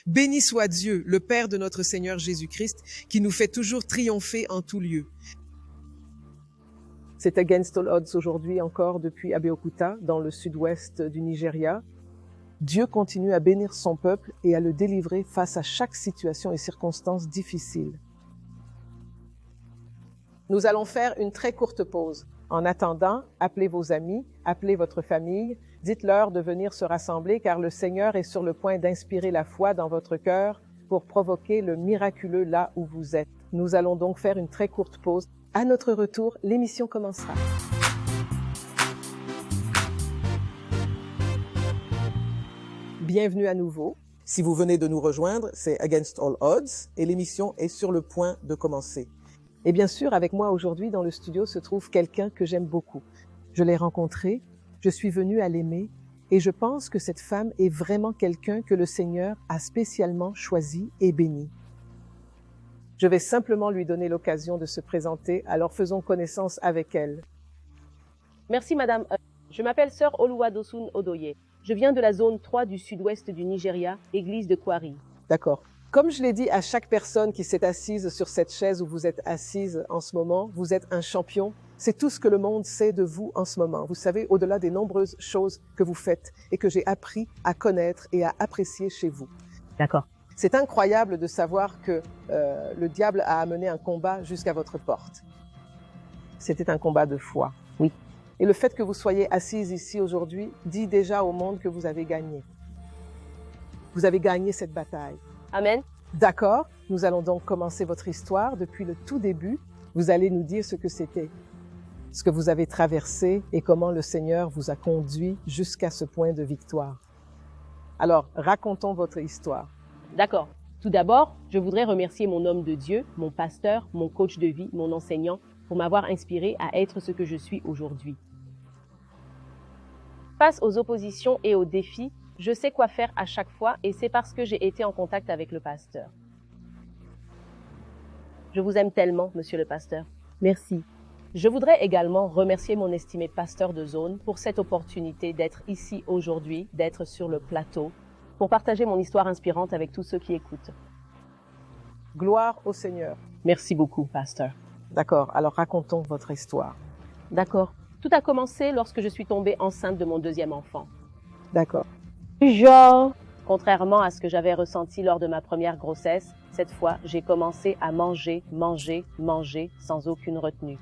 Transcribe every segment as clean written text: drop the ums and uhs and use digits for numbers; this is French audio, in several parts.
Béni soit Dieu, le Père de notre Seigneur Jésus-Christ, qui nous fait toujours triompher en tout lieu. C'est Against All Odds aujourd'hui encore depuis Abeokuta, dans le sud-ouest du Nigeria. Dieu continue à bénir son peuple et à le délivrer face à chaque situation et circonstance difficile. Nous allons faire une très courte pause. En attendant, appelez vos amis, appelez votre famille, dites-leur de venir se rassembler car le Seigneur est sur le point d'inspirer la foi dans votre cœur pour provoquer le miraculeux là où vous êtes. Nous allons donc faire une très courte pause. À notre retour, l'émission commencera. Bienvenue à nouveau. Si vous venez de nous rejoindre, c'est Against All Odds et l'émission est sur le point de commencer. Et bien sûr, avec moi aujourd'hui dans le studio se trouve quelqu'un que j'aime beaucoup. Je l'ai rencontré, je suis venue à l'aimer et je pense que cette femme est vraiment quelqu'un que le Seigneur a spécialement choisi et béni. Je vais simplement lui donner l'occasion de se présenter, alors faisons connaissance avec elle. Merci madame. Je m'appelle sœur Oluwadosun Odoye. Je viens de la zone 3 du sud-ouest du Nigeria, église de Kwari. D'accord. Comme je l'ai dit à chaque personne qui s'est assise sur cette chaise où vous êtes assise en ce moment, vous êtes un champion. C'est tout ce que le monde sait de vous en ce moment. Vous savez, au-delà des nombreuses choses que vous faites et que j'ai appris à connaître et à apprécier chez vous. D'accord. C'est incroyable de savoir que le diable a amené un combat jusqu'à votre porte. C'était un combat de foi. Oui. Et le fait que vous soyez assise ici aujourd'hui dit déjà au monde que vous avez gagné. Vous avez gagné cette bataille. Amen. D'accord, nous allons donc commencer votre histoire depuis le tout début. Vous allez nous dire ce que c'était, ce que vous avez traversé et comment le Seigneur vous a conduit jusqu'à ce point de victoire. Alors, racontons votre histoire. D'accord. Tout d'abord, je voudrais remercier mon homme de Dieu, mon pasteur, mon coach de vie, mon enseignant, pour m'avoir inspiré à être ce que je suis aujourd'hui. Face aux oppositions et aux défis, je sais quoi faire à chaque fois et c'est parce que j'ai été en contact avec le pasteur. Je vous aime tellement, monsieur le pasteur. Merci. Je voudrais également remercier mon estimé pasteur de zone pour cette opportunité d'être ici aujourd'hui, d'être sur le plateau, pour partager mon histoire inspirante avec tous ceux qui écoutent. Gloire au Seigneur. Merci beaucoup, pasteur. D'accord, alors racontons votre histoire. D'accord. Tout a commencé lorsque je suis tombée enceinte de mon deuxième enfant. D'accord. Contrairement à ce que j'avais ressenti lors de ma première grossesse, cette fois, j'ai commencé à manger sans aucune retenue.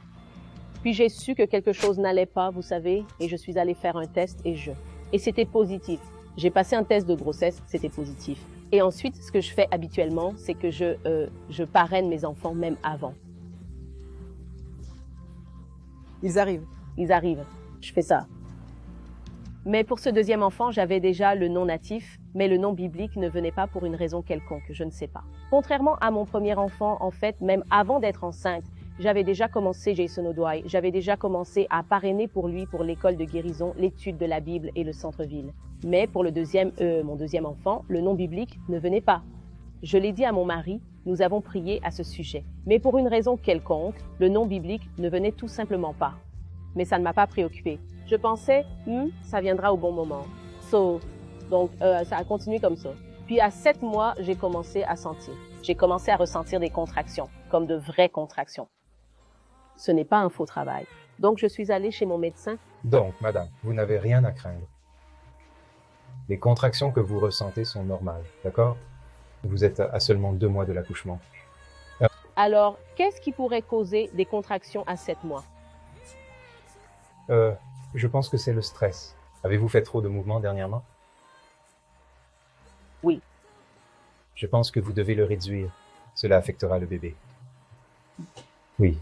Puis j'ai su que quelque chose n'allait pas, vous savez, et je suis allée faire un test et c'était positif. J'ai passé un test de grossesse, c'était positif. Et ensuite, ce que je fais habituellement, c'est que je parraine mes enfants même avant. Ils arrivent. Je fais ça. Mais pour ce deuxième enfant, j'avais déjà le nom natif, mais le nom biblique ne venait pas pour une raison quelconque, je ne sais pas. Contrairement à mon premier enfant, en fait, même avant d'être enceinte, j'avais déjà commencé Jason Odoye, j'avais déjà commencé à parrainer pour lui, pour l'école de guérison, l'étude de la Bible et le centre-ville. Mais pour mon deuxième enfant, le nom biblique ne venait pas. Je l'ai dit à mon mari, nous avons prié à ce sujet. Mais pour une raison quelconque, le nom biblique ne venait tout simplement pas. Mais ça ne m'a pas préoccupée. Je pensais, ça viendra au bon moment. Donc, ça a continué comme ça. Puis à 7 mois, j'ai commencé à sentir. J'ai commencé à ressentir des contractions, comme de vraies contractions. Ce n'est pas un faux travail. Donc, je suis allée chez mon médecin. Donc, madame, vous n'avez rien à craindre. Les contractions que vous ressentez sont normales, d'accord? Vous êtes à seulement 2 mois de l'accouchement. Alors, qu'est-ce qui pourrait causer des contractions à 7 mois? Je pense que c'est le stress. Avez-vous fait trop de mouvements dernièrement? Oui. Je pense que vous devez le réduire. Cela affectera le bébé. Oui,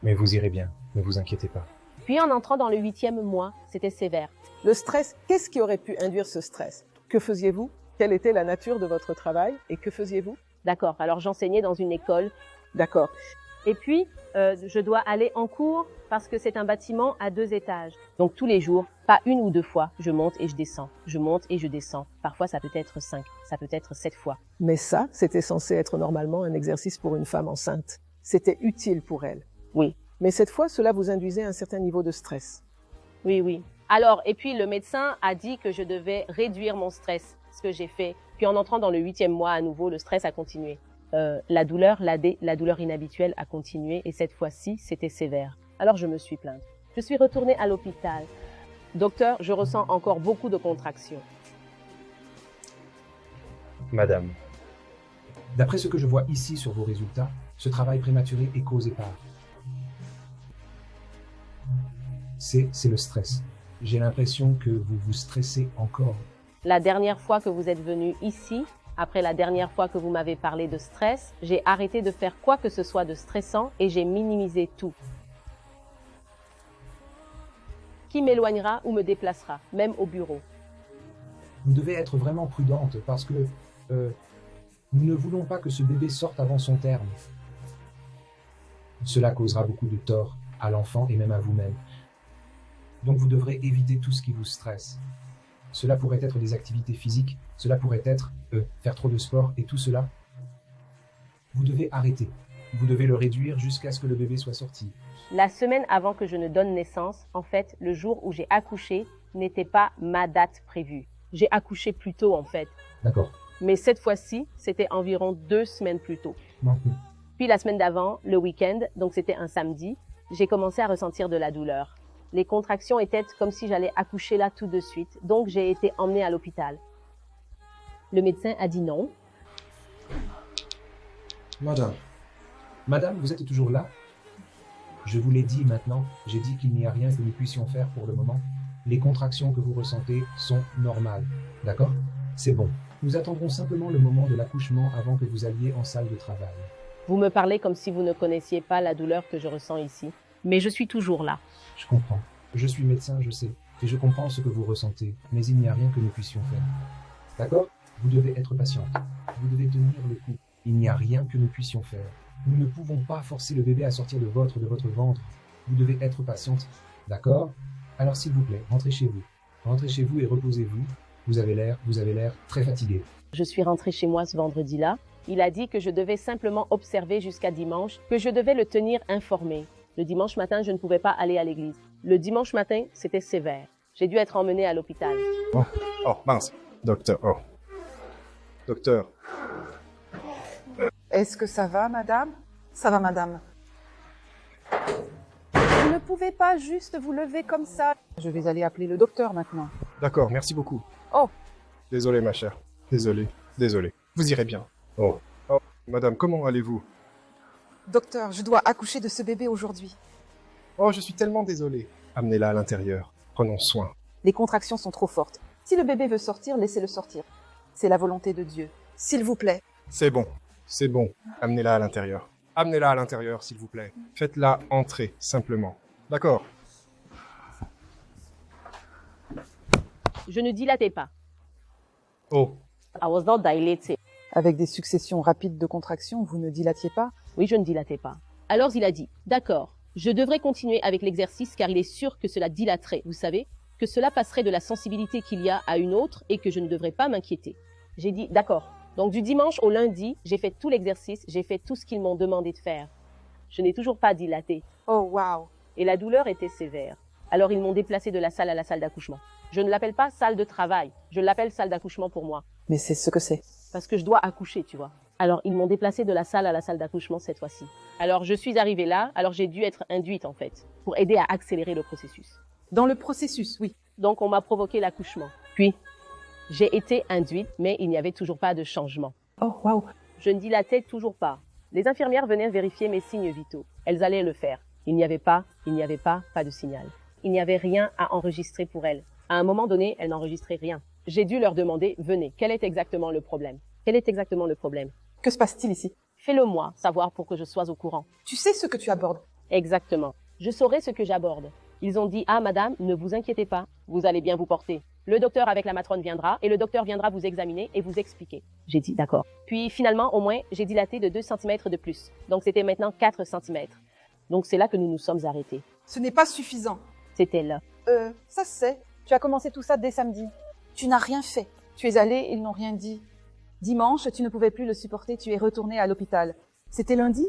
mais vous irez bien. Ne vous inquiétez pas. Puis en entrant dans le 8e mois, c'était sévère. Le stress, qu'est-ce qui aurait pu induire ce stress? Que faisiez-vous? Quelle était la nature de votre travail et que faisiez-vous? D'accord, alors j'enseignais dans une école. D'accord. Et puis, je dois aller en cours parce que c'est un bâtiment à 2 étages. Donc tous les jours, pas 1 ou 2 fois, je monte et je descends. Je monte et je descends. Parfois, ça peut être 5, ça peut être 7 fois. Mais ça, c'était censé être normalement un exercice pour une femme enceinte. C'était utile pour elle. Oui. Mais cette fois, cela vous induisait un certain niveau de stress. Oui. Alors, et puis le médecin a dit que je devais réduire mon stress. Ce que j'ai fait, Puis en entrant dans le 8e mois à nouveau, le stress a continué. La douleur inhabituelle a continué et cette fois-ci, c'était sévère. Alors je me suis plainte. Je suis retournée à l'hôpital. Docteur, je ressens encore beaucoup de contractions. Madame, D'après ce que je vois ici sur vos résultats, ce travail prématuré est causé par... C'est le stress. J'ai l'impression que vous vous stressez encore. La dernière fois que vous êtes venu ici, après la dernière fois que vous m'avez parlé de stress, j'ai arrêté de faire quoi que ce soit de stressant et j'ai minimisé tout. Qui m'éloignera ou me déplacera, même au bureau. Vous devez être vraiment prudente parce que nous ne voulons pas que ce bébé sorte avant son terme. Cela causera beaucoup de tort à l'enfant et même à vous-même. Donc vous devrez éviter tout ce qui vous stresse. Cela pourrait être des activités physiques, cela pourrait être faire trop de sport et tout cela. Vous devez arrêter. Vous devez le réduire jusqu'à ce que le bébé soit sorti. La semaine avant que je ne donne naissance, en fait, le jour où j'ai accouché n'était pas ma date prévue. J'ai accouché plus tôt, en fait. D'accord. Mais cette fois-ci, c'était environ 2 semaines plus tôt. Maintenant. Puis la semaine d'avant, le week-end, donc c'était un samedi, j'ai commencé à ressentir de la douleur. Les contractions étaient comme si j'allais accoucher là tout de suite, donc j'ai été emmenée à l'hôpital. Le médecin a dit non. Madame, vous êtes toujours là? Je vous l'ai dit maintenant, j'ai dit qu'il n'y a rien que nous puissions faire pour le moment. Les contractions que vous ressentez sont normales, d'accord? C'est bon. Nous attendrons simplement le moment de l'accouchement avant que vous alliez en salle de travail. Vous me parlez comme si vous ne connaissiez pas la douleur que je ressens ici. Mais je suis toujours là. Je comprends. Je suis médecin, je sais. Et je comprends ce que vous ressentez. Mais il n'y a rien que nous puissions faire. D'accord? Vous devez être patiente. Vous devez tenir le coup. Il n'y a rien que nous puissions faire. Nous ne pouvons pas forcer le bébé à sortir de votre ventre. Vous devez être patiente. D'accord? Alors s'il vous plaît, rentrez chez vous. Rentrez chez vous et reposez-vous. Vous avez l'air très fatigué. Je suis rentrée chez moi ce vendredi-là. Il a dit que je devais simplement observer jusqu'à dimanche, que je devais le tenir informé. Le dimanche matin, je ne pouvais pas aller à l'église. Le dimanche matin, c'était sévère. J'ai dû être emmenée à l'hôpital. Oh, mince. Docteur, oh. Docteur, Est-ce que ça va, madame? Ça va, madame. Vous ne pouvez pas juste vous lever comme ça. Je vais aller appeler le docteur maintenant. d'accord, merci beaucoup. Oh. Désolé, ma chère. Désolé. Vous irez bien. Oh, madame, comment allez-vous? Docteur, je dois accoucher de ce bébé aujourd'hui. Oh, je suis tellement désolé. Amenez-la à l'intérieur. Prenons soin. Les contractions sont trop fortes. Si le bébé veut sortir, laissez-le sortir. C'est la volonté de Dieu. S'il vous plaît. C'est bon. Amenez-la à l'intérieur. Amenez-la à l'intérieur, s'il vous plaît. Faites-la entrer, simplement. D'accord. Je ne dilatais pas. Oh, I was not dilated. Avec des successions rapides de contractions, vous ne dilatiez pas? Oui, je ne dilatais pas. Alors il a dit, d'accord, je devrais continuer avec l'exercice car il est sûr que cela dilaterait, vous savez, que cela passerait de la sensibilité qu'il y a à une autre et que je ne devrais pas m'inquiéter. J'ai dit, d'accord. Donc du dimanche au lundi, j'ai fait tout l'exercice, j'ai fait tout ce qu'ils m'ont demandé de faire. Je n'ai toujours pas dilaté. Oh, wow. Et la douleur était sévère. Alors ils m'ont déplacé de la salle à la salle d'accouchement. Je ne l'appelle pas salle de travail, je l'appelle salle d'accouchement pour moi. Mais c'est ce que c'est. Parce que je dois accoucher, tu vois. Alors, ils m'ont déplacée de la salle à la salle d'accouchement cette fois-ci. Alors, je suis arrivée là, alors j'ai dû être induite, en fait, pour aider à accélérer le processus. Dans le processus, oui. Donc, on m'a provoqué l'accouchement. Puis, j'ai été induite, mais il n'y avait toujours pas de changement. Oh, wow. Je ne dilatais toujours pas. Les infirmières venaient vérifier mes signes vitaux. Elles allaient le faire. Il n'y avait pas de signal. Il n'y avait rien à enregistrer pour elles. À un moment donné, elles n'enregistraient rien. J'ai dû leur demander, venez, quel est exactement le problème? Quel est exactement le problème? Que se passe-t-il ici? Fais-le moi, savoir pour que je sois au courant. Tu sais ce que tu abordes? Exactement. Je saurai ce que j'aborde. Ils ont dit, ah madame, ne vous inquiétez pas, vous allez bien vous porter. Le docteur avec la matrone viendra et le docteur viendra vous examiner et vous expliquer. J'ai dit, d'accord. Puis finalement, au moins, j'ai dilaté de 2 cm de plus. Donc c'était maintenant 4 cm. Donc c'est là que nous nous sommes arrêtés. Ce n'est pas suffisant. C'était là. Ça se sait. Tu as commencé tout ça dès samedi. Tu n'as rien fait. Tu es allé, ils n'ont rien dit. Dimanche, tu ne pouvais plus le supporter, tu es retourné à l'hôpital. C'était lundi?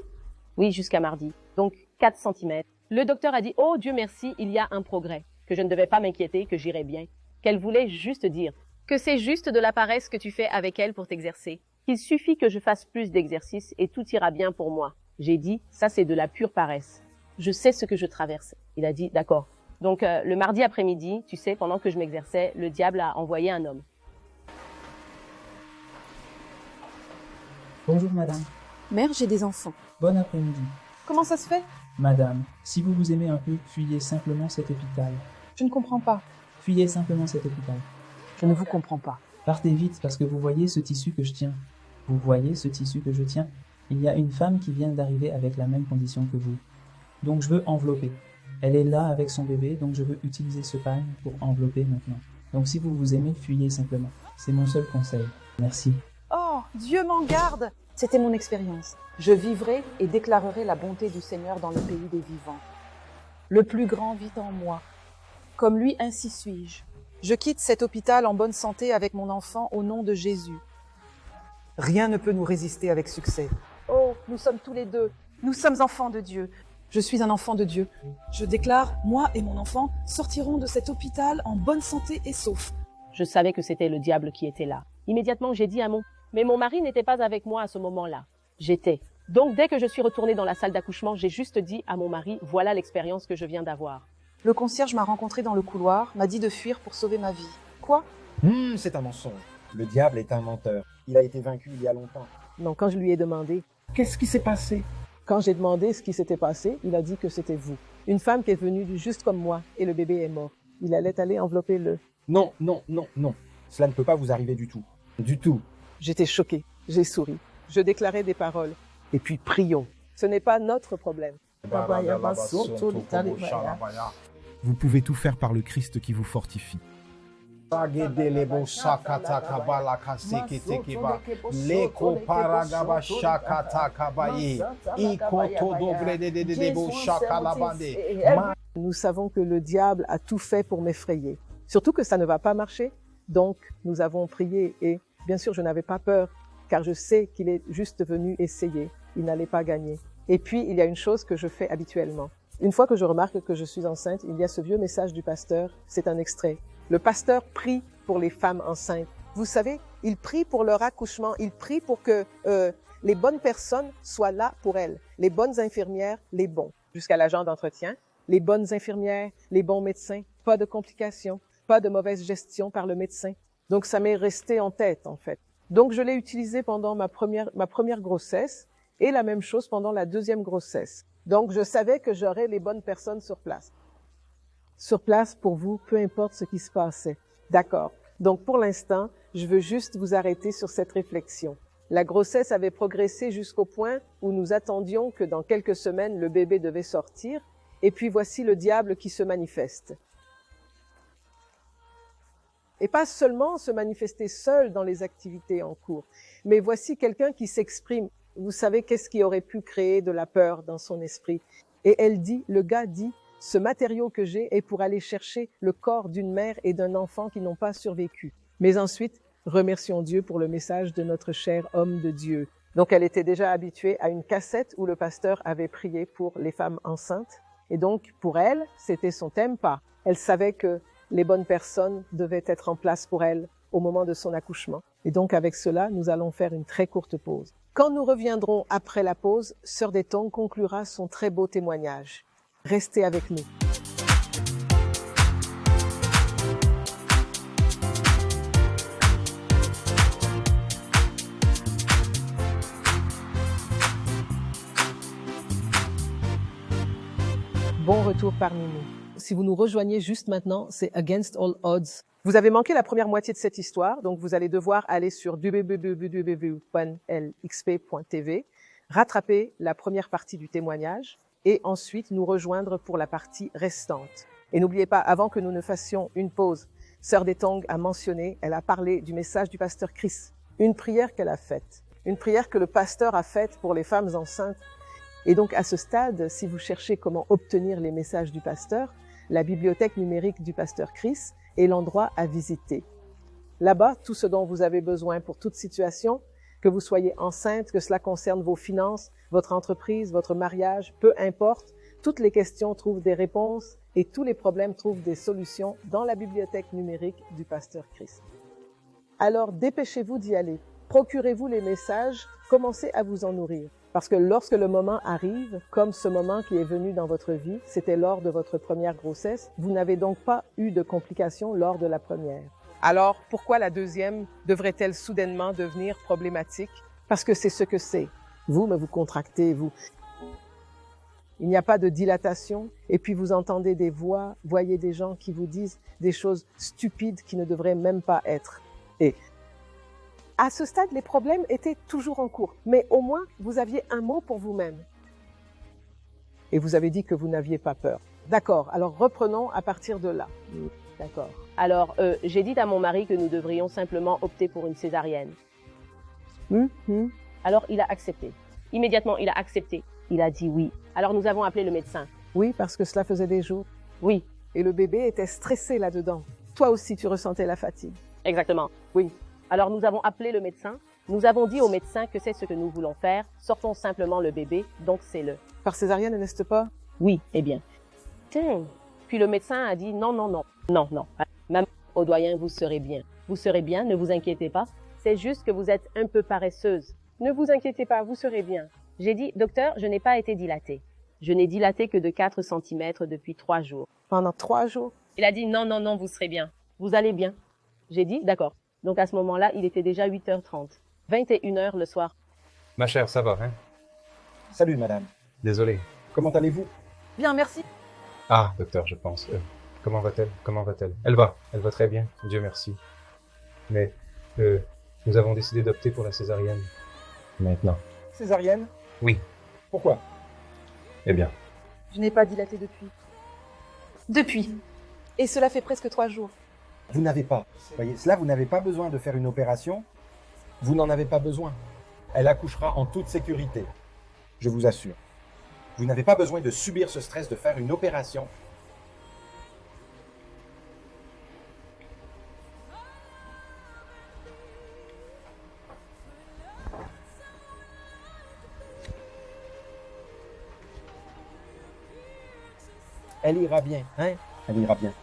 Oui, jusqu'à mardi. Donc 4 cm. Le docteur a dit, oh Dieu merci, il y a un progrès. Que je ne devais pas m'inquiéter, que j'irais bien. Qu'elle voulait juste dire. Que c'est juste de la paresse que tu fais avec elle pour t'exercer. Qu'il suffit que je fasse plus d'exercices et tout ira bien pour moi. J'ai dit, ça c'est de la pure paresse. Je sais ce que je traverse. Il a dit, d'accord. Donc le mardi après-midi, tu sais, pendant que je m'exerçais, le diable a envoyé un homme. Bonjour madame. Mère, j'ai des enfants. Bon après-midi. Comment ça se fait? Madame, si vous vous aimez un peu, fuyez simplement cet hôpital. Je ne comprends pas. Fuyez simplement cet hôpital. Je ne vous comprends pas. Partez vite parce que vous voyez ce tissu que je tiens. Vous voyez ce tissu que je tiens? Il y a une femme qui vient d'arriver avec la même condition que vous. Donc je veux envelopper. Elle est là avec son bébé, donc je veux utiliser ce pagne pour envelopper maintenant. Donc si vous vous aimez, fuyez simplement. C'est mon seul conseil. Merci. Oh, Dieu m'en garde! C'était mon expérience. Je vivrai et déclarerai la bonté du Seigneur dans le pays des vivants. Le plus grand vit en moi. Comme lui, ainsi suis-je. Je quitte cet hôpital en bonne santé avec mon enfant au nom de Jésus. Rien ne peut nous résister avec succès. Oh, nous sommes tous les deux. Nous sommes enfants de Dieu. Je suis un enfant de Dieu. Je déclare, moi et mon enfant sortirons de cet hôpital en bonne santé et saufs. Je savais que c'était le diable qui était là. Immédiatement, j'ai dit à mais mon mari n'était pas avec moi à ce moment-là. J'étais. Donc, dès que je suis retournée dans la salle d'accouchement, j'ai juste dit à mon mari, voilà l'expérience que je viens d'avoir. Le concierge m'a rencontré dans le couloir, m'a dit de fuir pour sauver ma vie. Quoi? C'est un mensonge. Le diable est un menteur. Il a été vaincu il y a longtemps. Donc, quand je lui ai demandé, Qu'est-ce qui s'est passé? quand j'ai demandé ce qui s'était passé, il a dit que c'était vous. Une femme qui est venue juste comme moi et le bébé est mort. Il allait aller envelopper le... Non, non, non, non. Cela ne peut pas vous arriver du tout. Du tout. J'étais choquée. J'ai souri. Je déclarais des paroles. Et puis prions. Ce n'est pas notre problème. Vous pouvez tout faire par le Christ qui vous fortifie. Nous savons que le diable a tout fait pour m'effrayer. Surtout que ça ne va pas marcher. Donc, nous avons prié et bien sûr, je n'avais pas peur car je sais qu'il est juste venu essayer. Il n'allait pas gagner. Et puis, il y a une chose que je fais habituellement. Une fois que je remarque que je suis enceinte, il y a ce vieux message du pasteur. C'est un extrait. Le pasteur prie pour les femmes enceintes. Vous savez, il prie pour leur accouchement. Il prie pour que les bonnes personnes soient là pour elles. Les bonnes infirmières, les bons. Jusqu'à l'agent d'entretien, les bonnes infirmières, les bons médecins. Pas de complications, pas de mauvaise gestion par le médecin. Donc, ça m'est resté en tête, en fait. Donc, je l'ai utilisé pendant ma première grossesse et la même chose pendant la deuxième grossesse. Donc, je savais que j'aurais les bonnes personnes sur place. Sur place pour vous, peu importe ce qui se passait. D'accord. Donc, pour l'instant, je veux juste vous arrêter sur cette réflexion. La grossesse avait progressé jusqu'au point où nous attendions que dans quelques semaines, le bébé devait sortir. Et puis, voici le diable qui se manifeste. Et pas seulement se manifester seul dans les activités en cours, mais voici quelqu'un qui s'exprime. Vous savez qu'est-ce qui aurait pu créer de la peur dans son esprit? Et le gars dit, ce matériau que j'ai est pour aller chercher le corps d'une mère et d'un enfant qui n'ont pas survécu. Mais ensuite, remercions Dieu pour le message de notre cher homme de Dieu. Donc, elle était déjà habituée à une cassette où le pasteur avait prié pour les femmes enceintes. Et donc, pour elle, c'était son tempa. Elle savait que les bonnes personnes devaient être en place pour elle au moment de son accouchement. Et donc, avec cela, nous allons faire une très courte pause. Quand nous reviendrons après la pause, Sœur Détong conclura son très beau témoignage. Restez avec nous. Bon retour parmi nous. Si vous nous rejoignez juste maintenant, c'est Against All Odds. Vous avez manqué la première moitié de cette histoire, donc vous allez devoir aller sur www.lxp.tv, rattraper la première partie du témoignage et ensuite nous rejoindre pour la partie restante. Et n'oubliez pas, avant que nous ne fassions une pause, Sœur Détong a mentionné, elle a parlé du message du pasteur Chris, une prière qu'elle a faite, une prière que le pasteur a faite pour les femmes enceintes. Et donc à ce stade, si vous cherchez comment obtenir les messages du pasteur, la bibliothèque numérique du pasteur Chris est l'endroit à visiter. Là-bas, tout ce dont vous avez besoin pour toute situation, que vous soyez enceinte, que cela concerne vos finances, votre entreprise, votre mariage, peu importe, toutes les questions trouvent des réponses et tous les problèmes trouvent des solutions dans la bibliothèque numérique du pasteur Chris. Alors dépêchez-vous d'y aller. Procurez-vous les messages, commencez à vous en nourrir. Parce que lorsque le moment arrive, comme ce moment qui est venu dans votre vie, c'était lors de votre première grossesse, vous n'avez donc pas eu de complications lors de la première. Alors, pourquoi la deuxième devrait-elle soudainement devenir problématique? Parce que c'est ce que c'est. Vous, mais vous contractez, vous. Il n'y a pas de dilatation, et puis vous entendez des voix, voyez des gens qui vous disent des choses stupides qui ne devraient même pas être. Et à ce stade, les problèmes étaient toujours en cours, mais au moins, vous aviez un mot pour vous-même. Et vous avez dit que vous n'aviez pas peur. D'accord, alors reprenons à partir de là. D'accord. Alors, j'ai dit à mon mari que nous devrions simplement opter pour une césarienne. Alors, il a accepté. Immédiatement, il a accepté. Il a dit oui. Alors, nous avons appelé le médecin. Oui, parce que cela faisait des jours. Oui. Et le bébé était stressé là-dedans. Toi aussi, tu ressentais la fatigue. Exactement. Oui. Alors, nous avons appelé le médecin. Nous avons dit au médecin que c'est ce que nous voulons faire. Sortons simplement le bébé, donc c'est le. Par césarienne, n'est-ce pas? Oui, eh bien. Tiens. Puis le médecin a dit non, non, non. Non, non. Maman Audoyen, vous serez bien. Vous serez bien, ne vous inquiétez pas. C'est juste que vous êtes un peu paresseuse. Ne vous inquiétez pas, vous serez bien. J'ai dit, docteur, je n'ai pas été dilatée. Je n'ai dilaté que de 4 cm depuis 3 jours. Pendant 3 jours? Il a dit, non, non, non, vous serez bien. Vous allez bien. J'ai dit, d'accord. Donc à ce moment-là, il était déjà 8h30. 21h le soir. Ma chère, ça va, hein? Salut, madame. Désolé. Comment allez-vous? Bien, merci. Ah, docteur, je pense. Comment va-t-elle? Comment va-t-elle? Elle va très bien, Dieu merci. Mais, nous avons décidé d'opter pour la césarienne. Maintenant. Césarienne? Oui. Pourquoi? Eh bien. Je n'ai pas dilaté depuis. Depuis. Et cela fait presque 3 jours. Vous n'avez pas. Voyez, cela, vous n'avez pas besoin de faire une opération. Vous n'en avez pas besoin. Elle accouchera en toute sécurité. Je vous assure. Vous n'avez pas besoin de subir ce stress de faire une opération. Elle ira bien, hein? Elle ira bien.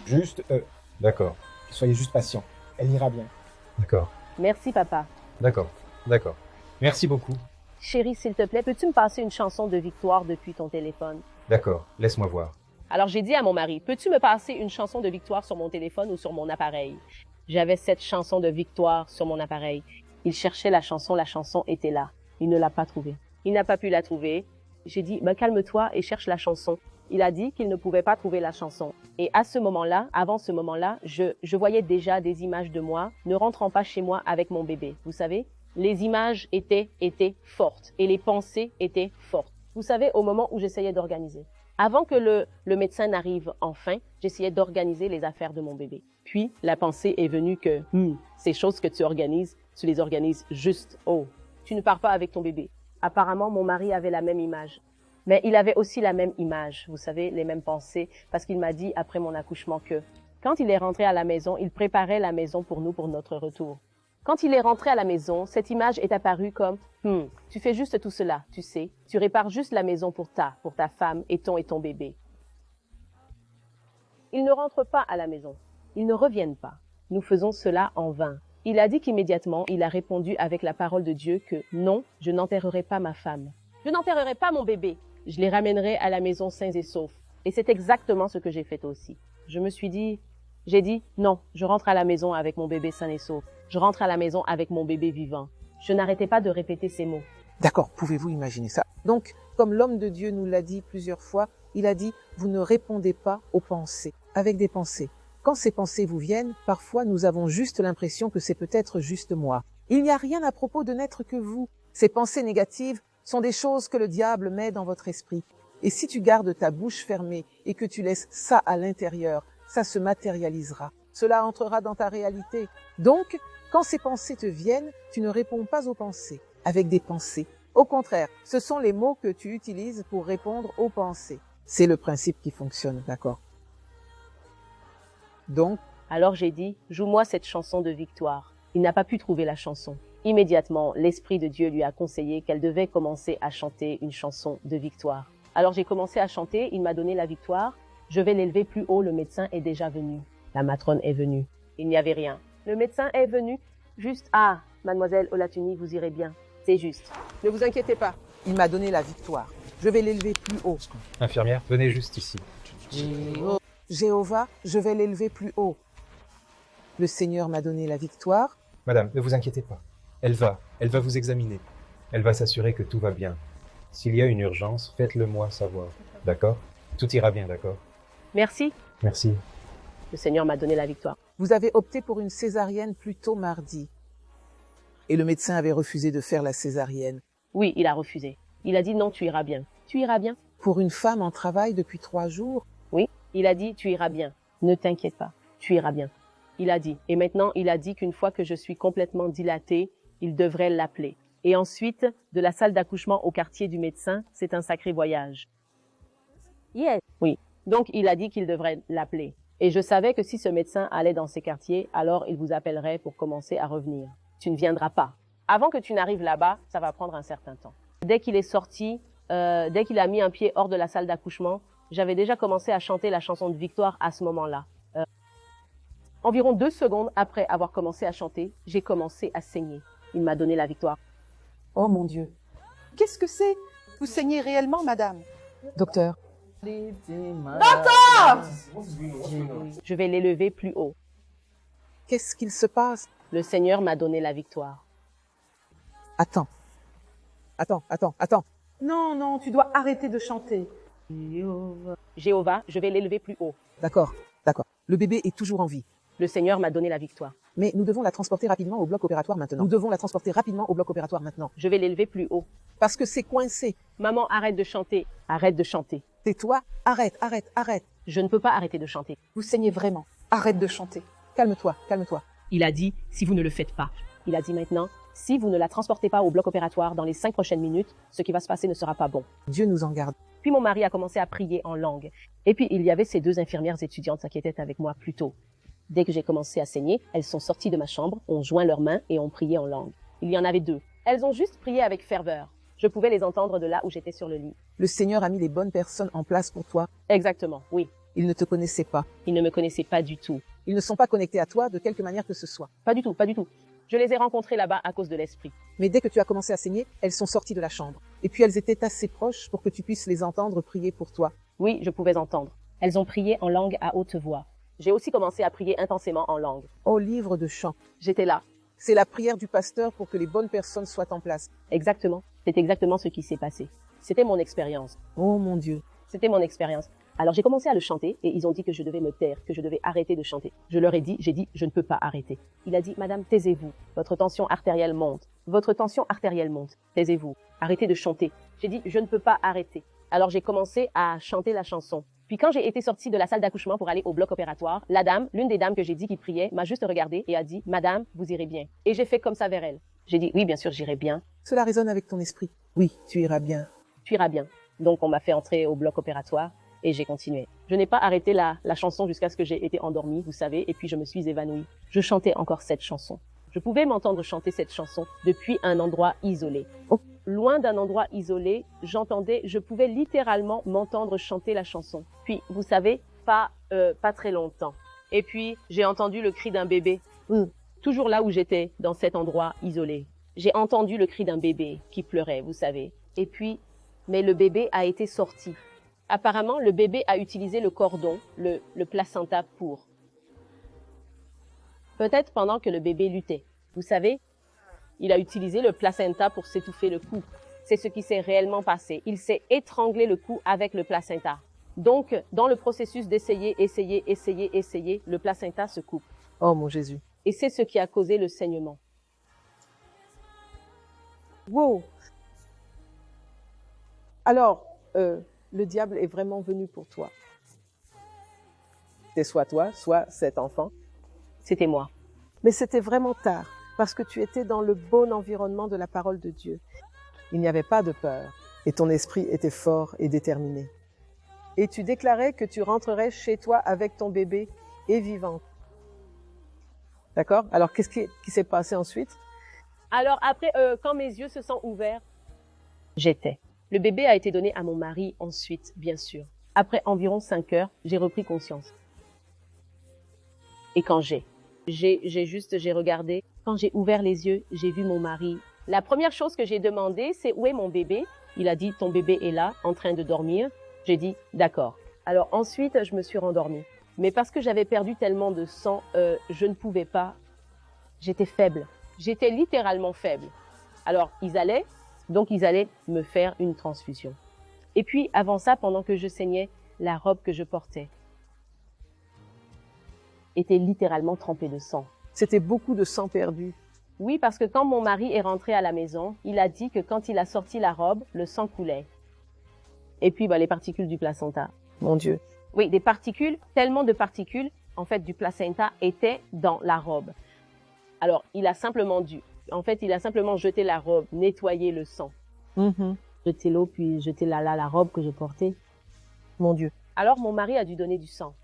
Juste, D'accord. soyez juste patient. Elle ira bien. D'accord. Merci, papa. D'accord. D'accord. Merci beaucoup. Chérie, s'il te plaît, peux-tu me passer une chanson de victoire depuis ton téléphone? D'accord. Laisse-moi voir. Alors j'ai dit à mon mari, peux-tu me passer une chanson de victoire sur mon téléphone ou sur mon appareil? J'avais cette chanson de victoire sur mon appareil. Il cherchait la chanson était là. Il ne l'a pas trouvée. Il n'a pas pu la trouver. J'ai dit, calme-toi et cherche la chanson. Il a dit qu'il ne pouvait pas trouver la chanson. Et à ce moment-là, avant ce moment-là, je voyais déjà des images de moi ne rentrant pas chez moi avec mon bébé. Vous savez, les images étaient fortes et les pensées étaient fortes. Vous savez, au moment où j'essayais d'organiser. Avant que le médecin n'arrive enfin, j'essayais d'organiser les affaires de mon bébé. Puis, la pensée est venue que ces choses que tu organises, tu les organises juste. Oh, tu ne pars pas avec ton bébé. Apparemment, mon mari avait la même image. Mais il avait aussi la même image, vous savez, les mêmes pensées, parce qu'il m'a dit après mon accouchement que quand il est rentré à la maison, il préparait la maison pour nous pour notre retour. Quand il est rentré à la maison, cette image est apparue comme tu fais juste tout cela, tu sais, tu répares juste la maison pour ta femme et ton bébé. Ils ne rentrent pas à la maison, ils ne reviennent pas. Nous faisons cela en vain. Il a dit qu'immédiatement, il a répondu avec la parole de Dieu que non, je n'enterrerai pas ma femme. Je n'enterrerai pas mon bébé. Je les ramènerai à la maison sains et saufs. Et c'est exactement ce que j'ai fait aussi. J'ai dit, non, je rentre à la maison avec mon bébé sain et sauf. Je rentre à la maison avec mon bébé vivant. Je n'arrêtais pas de répéter ces mots. D'accord, pouvez-vous imaginer ça? Donc, comme l'homme de Dieu nous l'a dit plusieurs fois, il a dit, vous ne répondez pas aux pensées, avec des pensées. Quand ces pensées vous viennent, parfois nous avons juste l'impression que c'est peut-être juste moi. Il n'y a rien à propos de n'être que vous. Ces pensées négatives sont des choses que le diable met dans votre esprit. Et si tu gardes ta bouche fermée et que tu laisses ça à l'intérieur, ça se matérialisera. Cela entrera dans ta réalité. Donc, quand ces pensées te viennent, tu ne réponds pas aux pensées avec des pensées. Au contraire, ce sont les mots que tu utilises pour répondre aux pensées. C'est le principe qui fonctionne, d'accord? Donc, alors j'ai dit, joue-moi cette chanson de victoire. Il n'a pas pu trouver la chanson. Immédiatement, l'Esprit de Dieu lui a conseillé qu'elle devait commencer à chanter une chanson de victoire. Alors j'ai commencé à chanter, il m'a donné la victoire. Je vais l'élever plus haut, le médecin est déjà venu. La matrone est venue. Il n'y avait rien. Le médecin est venu juste. Ah, mademoiselle Olatuni, vous irez bien. C'est juste. Ne vous inquiétez pas, il m'a donné la victoire. Je vais l'élever plus haut. Infirmière, venez juste ici. Jéhovah, je vais l'élever plus haut. Le Seigneur m'a donné la victoire. Madame, ne vous inquiétez pas. Elle va vous examiner. Elle va s'assurer que tout va bien. S'il y a une urgence, faites-le moi savoir. D'accord? Tout ira bien, d'accord? Merci. Merci. Le Seigneur m'a donné la victoire. Vous avez opté pour une césarienne plus tôt mardi. Et le médecin avait refusé de faire la césarienne. Oui, il a refusé. Il a dit non, tu iras bien. Tu iras bien? Pour une femme en travail depuis 3 jours, Oui, il a dit tu iras bien. Ne t'inquiète pas, tu iras bien. Il a dit. Et maintenant, il a dit qu'une fois que je suis complètement dilatée, il devrait l'appeler. Et ensuite, de la salle d'accouchement au quartier du médecin, c'est un sacré voyage. Yes. Oui. Donc, il a dit qu'il devrait l'appeler. Et je savais que si ce médecin allait dans ces quartiers, alors il vous appellerait pour commencer à revenir. Tu ne viendras pas. Avant que tu n'arrives là-bas, ça va prendre un certain temps. Dès qu'il est sorti, dès qu'il a mis un pied hors de la salle d'accouchement, j'avais déjà commencé à chanter la chanson de victoire à ce moment-là. Environ 2 secondes après avoir commencé à chanter, j'ai commencé à saigner. Il m'a donné la victoire. Oh mon Dieu. Qu'est-ce que c'est? Vous saignez réellement, madame? docteur, Je vais l'élever plus haut. qu'est-ce qu'il se passe? Le Seigneur m'a donné la victoire. Attends. Non, non, tu dois arrêter de chanter. Jéhovah, je vais l'élever plus haut. D'accord. Le bébé est toujours en vie. Le Seigneur m'a donné la victoire. Mais nous devons la transporter rapidement au bloc opératoire maintenant. Je vais l'élever plus haut. Parce que c'est coincé. Maman, arrête de chanter. Arrête de chanter. Tais-toi. Arrête. Je ne peux pas arrêter de chanter. Vous saignez vraiment. Arrête de chanter. Calme-toi. Il a dit, si vous ne le faites pas. Il a dit maintenant, si vous ne la transportez pas au bloc opératoire dans les 5 prochaines minutes, ce qui va se passer ne sera pas bon. Dieu nous en garde. Puis mon mari a commencé à prier en langue. Et puis il y avait ces 2 infirmières étudiantes qui étaient avec moi plus tôt. Dès que j'ai commencé à saigner, elles sont sorties de ma chambre, ont joint leurs mains et ont prié en langue. Il y en avait 2. Elles ont juste prié avec ferveur. Je pouvais les entendre de là où j'étais sur le lit. Le Seigneur a mis les bonnes personnes en place pour toi. Exactement, oui. Ils ne te connaissaient pas. Ils ne me connaissaient pas du tout. Ils ne sont pas connectés à toi de quelque manière que ce soit. Pas du tout. Je les ai rencontrées là-bas à cause de l'esprit. Mais dès que tu as commencé à saigner, elles sont sorties de la chambre. Et puis elles étaient assez proches pour que tu puisses les entendre prier pour toi. Oui, je pouvais entendre. Elles ont prié en langue à haute voix. J'ai aussi commencé à prier intensément en langue. Au livre de chant. J'étais là. C'est la prière du pasteur pour que les bonnes personnes soient en place. Exactement. C'est exactement ce qui s'est passé. C'était mon expérience. Oh mon Dieu. C'était mon expérience. Alors j'ai commencé à le chanter et ils ont dit que je devais me taire, que je devais arrêter de chanter. Je leur ai dit, je ne peux pas arrêter. Il a dit, madame, taisez-vous. Votre tension artérielle monte. Taisez-vous. Arrêtez de chanter. J'ai dit, je ne peux pas arrêter. Alors j'ai commencé à chanter la chanson. Puis quand j'ai été sortie de la salle d'accouchement pour aller au bloc opératoire, la dame, l'une des dames que j'ai dit qui priait, m'a juste regardée et a dit, madame, vous irez bien. Et j'ai fait comme ça vers elle. J'ai dit, oui, bien sûr, j'irai bien. Cela résonne avec ton esprit. Oui, tu iras bien. Tu iras bien. Donc on m'a fait entrer au bloc opératoire. Et j'ai continué. Je n'ai pas arrêté la chanson jusqu'à ce que j'ai été endormie, vous savez, et puis je me suis évanouie. Je chantais encore cette chanson. Je pouvais m'entendre chanter cette chanson depuis un endroit isolé. Oh. Loin d'un endroit isolé, je pouvais littéralement m'entendre chanter la chanson. Puis, vous savez, pas très longtemps. Et puis, j'ai entendu le cri d'un bébé. Toujours là où j'étais, dans cet endroit isolé. J'ai entendu le cri d'un bébé qui pleurait, vous savez. Et puis, mais le bébé a été sorti. Apparemment, le bébé a utilisé le cordon, le placenta pour. Peut-être pendant que le bébé luttait. Vous savez, il a utilisé le placenta pour s'étouffer le cou. C'est ce qui s'est réellement passé. Il s'est étranglé le cou avec le placenta. Donc, dans le processus d'essayer, le placenta se coupe. Oh mon Jésus. Et c'est ce qui a causé le saignement. Wow. Alors, le diable est vraiment venu pour toi. C'est soit toi, soit cet enfant. C'était moi. Mais c'était vraiment tard, parce que tu étais dans le bon environnement de la parole de Dieu. Il n'y avait pas de peur, et ton esprit était fort et déterminé. Et tu déclarais que tu rentrerais chez toi avec ton bébé et vivante. D'accord? Alors, qu'est-ce qui s'est passé ensuite? Alors après, quand mes yeux se sont ouverts, j'étais. Le bébé a été donné à mon mari ensuite, bien sûr. Après environ 5 heures, j'ai repris conscience. Et quand j'ai J'ai regardé. Quand j'ai ouvert les yeux, j'ai vu mon mari. La première chose que j'ai demandé, c'est où est mon bébé? Il a dit, ton bébé est là, en train de dormir. J'ai dit, d'accord. Alors ensuite, je me suis rendormie. Mais parce que j'avais perdu tellement de sang, je ne pouvais pas. J'étais faible. J'étais littéralement faible. Alors, ils allaient me faire une transfusion. Et puis, avant ça, pendant que je saignais, la robe que je portais était littéralement trempée de sang. C'était beaucoup de sang perdu. Oui, parce que quand mon mari est rentré à la maison, il a dit que quand il a sorti la robe, le sang coulait. Et puis, les particules du placenta. Mon Dieu. Oui, des particules, tellement de particules, en fait, du placenta étaient dans la robe. Alors, il a simplement jeté la robe, nettoyer le sang. Jeter l'eau, puis jeter la robe que je portais. Mon Dieu. Alors, mon mari a dû donner du sang.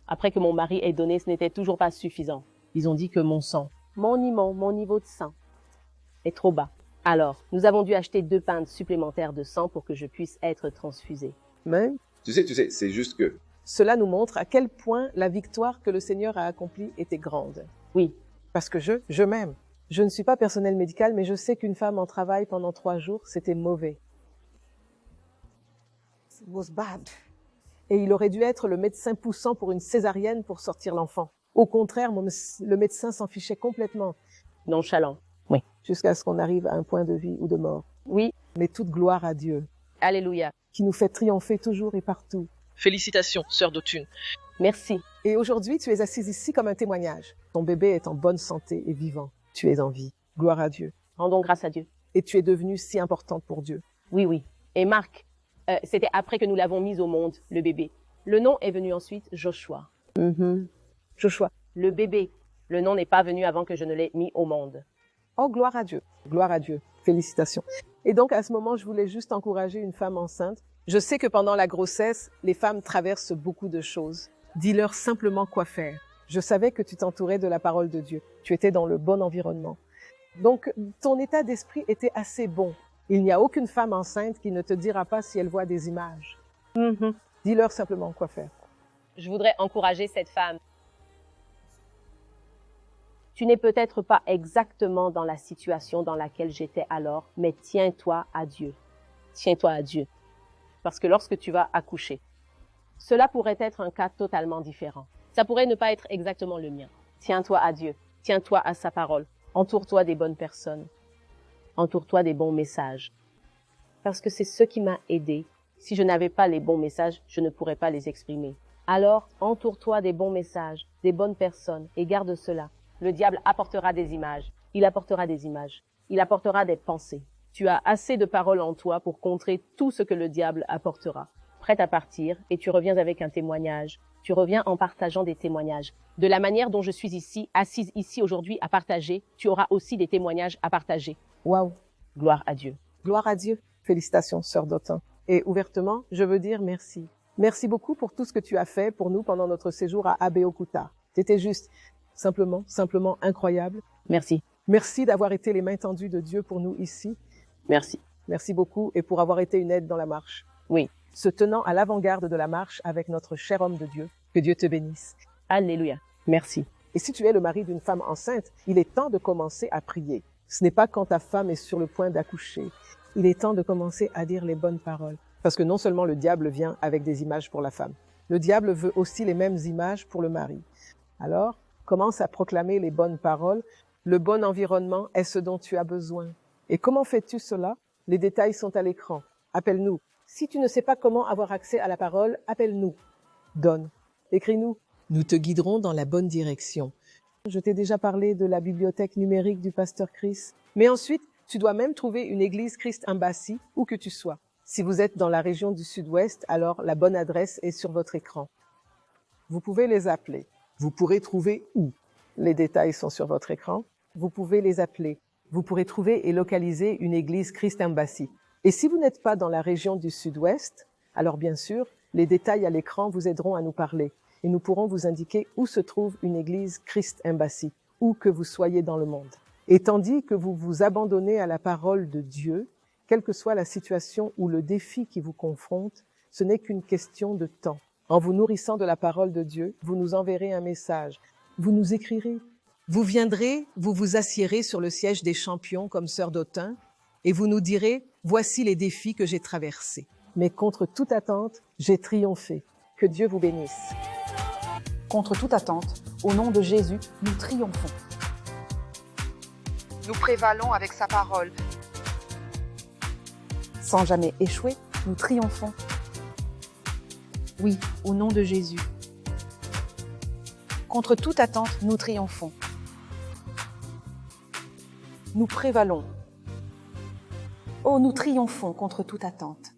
Après que mon mari ait donné, ce n'était toujours pas suffisant. Ils ont dit que mon niveau de sang est trop bas. Alors, nous avons dû acheter 2 pintes supplémentaires de sang pour que je puisse être transfusée. Mais Tu sais, c'est juste que... cela nous montre à quel point la victoire que le Seigneur a accomplie était grande. Oui. Parce que je m'aime. Je ne suis pas personnel médical, mais je sais qu'une femme en travail pendant 3 jours, c'était mauvais. It was bad. Et il aurait dû être le médecin poussant pour une césarienne pour sortir l'enfant. Au contraire, le médecin s'en fichait complètement. Nonchalant. Oui. Jusqu'à ce qu'on arrive à un point de vie ou de mort. Oui. Mais toute gloire à Dieu. Alléluia. Qui nous fait triompher toujours et partout. Félicitations, sœur d'Autun. Merci. Et aujourd'hui, tu es assise ici comme un témoignage. Ton bébé est en bonne santé et vivant. Tu es en vie. Gloire à Dieu. Rendons grâce à Dieu. Et tu es devenue si importante pour Dieu. Oui, oui. Et Marc, c'était après que nous l'avons mis au monde, le bébé. Le nom est venu ensuite, Joshua. Joshua. Le bébé. Le nom n'est pas venu avant que je ne l'ai mis au monde. Oh, gloire à Dieu. Gloire à Dieu. Félicitations. Et donc, à ce moment, je voulais juste encourager une femme enceinte. Je sais que pendant la grossesse, les femmes traversent beaucoup de choses. Dis-leur simplement quoi faire. Je savais que tu t'entourais de la parole de Dieu. Tu étais dans le bon environnement. Donc, ton état d'esprit était assez bon. Il n'y a aucune femme enceinte qui ne te dira pas si elle voit des images. Dis-leur simplement quoi faire. Je voudrais encourager cette femme. Tu n'es peut-être pas exactement dans la situation dans laquelle j'étais alors, mais tiens-toi à Dieu. Tiens-toi à Dieu. Parce que lorsque tu vas accoucher, cela pourrait être un cas totalement différent. Ça pourrait ne pas être exactement le mien. Tiens-toi à Dieu. Tiens-toi à sa parole. Entoure-toi des bonnes personnes. Entoure-toi des bons messages. Parce que c'est ce qui m'a aidé. Si je n'avais pas les bons messages, je ne pourrais pas les exprimer. Alors, entoure-toi des bons messages, des bonnes personnes, et garde cela. Le diable apportera des images. Il apportera des images. Il apportera des pensées. Tu as assez de paroles en toi pour contrer tout ce que le diable apportera. Prête à partir, et tu reviens avec un témoignage. Tu reviens en partageant des témoignages. De la manière dont je suis ici, assise ici aujourd'hui à partager, tu auras aussi des témoignages à partager. Waouh! Gloire à Dieu. Gloire à Dieu. Félicitations, sœur d'Autun. Et ouvertement, je veux dire merci. Merci beaucoup pour tout ce que tu as fait pour nous pendant notre séjour à Abeokuta. C'était juste simplement incroyable. Merci. Merci d'avoir été les mains tendues de Dieu pour nous ici. Merci. Merci beaucoup et pour avoir été une aide dans la marche. Oui. Se tenant à l'avant-garde de la marche avec notre cher homme de Dieu. Que Dieu te bénisse. Alléluia. Merci. Et si tu es le mari d'une femme enceinte, il est temps de commencer à prier. Ce n'est pas quand ta femme est sur le point d'accoucher. Il est temps de commencer à dire les bonnes paroles. Parce que non seulement le diable vient avec des images pour la femme, le diable veut aussi les mêmes images pour le mari. Alors, commence à proclamer les bonnes paroles. Le bon environnement est ce dont tu as besoin. Et comment fais-tu cela? Les détails sont à l'écran. Appelle-nous. Si tu ne sais pas comment avoir accès à la parole, appelle-nous. Donne. Écris-nous. Nous te guiderons dans la bonne direction. Je t'ai déjà parlé de la bibliothèque numérique du pasteur Chris. Mais ensuite, tu dois même trouver une église Christ Embassy, où que tu sois. Si vous êtes dans la région du Sud-Ouest, alors la bonne adresse est sur votre écran. Vous pouvez les appeler. Vous pourrez trouver où? Les détails sont sur votre écran. Vous pouvez les appeler. Vous pourrez trouver et localiser une église Christ Embassy. Et si vous n'êtes pas dans la région du Sud-Ouest, alors bien sûr, les détails à l'écran vous aideront à nous parler. Et nous pourrons vous indiquer où se trouve une église Christ Embassy, où que vous soyez dans le monde. Et tandis que vous vous abandonnez à la parole de Dieu, quelle que soit la situation ou le défi qui vous confronte, ce n'est qu'une question de temps. En vous nourrissant de la parole de Dieu, vous nous enverrez un message. Vous nous écrirez. Vous viendrez, vous vous assiérez sur le siège des champions comme sœur d'Autun, et vous nous direz, voici les défis que j'ai traversés. Mais contre toute attente, j'ai triomphé. Que Dieu vous bénisse. Contre toute attente, au nom de Jésus, nous triomphons. Nous prévalons avec sa parole. Sans jamais échouer, nous triomphons. Oui, au nom de Jésus. Contre toute attente, nous triomphons. Nous prévalons. Oh, nous triomphons contre toute attente.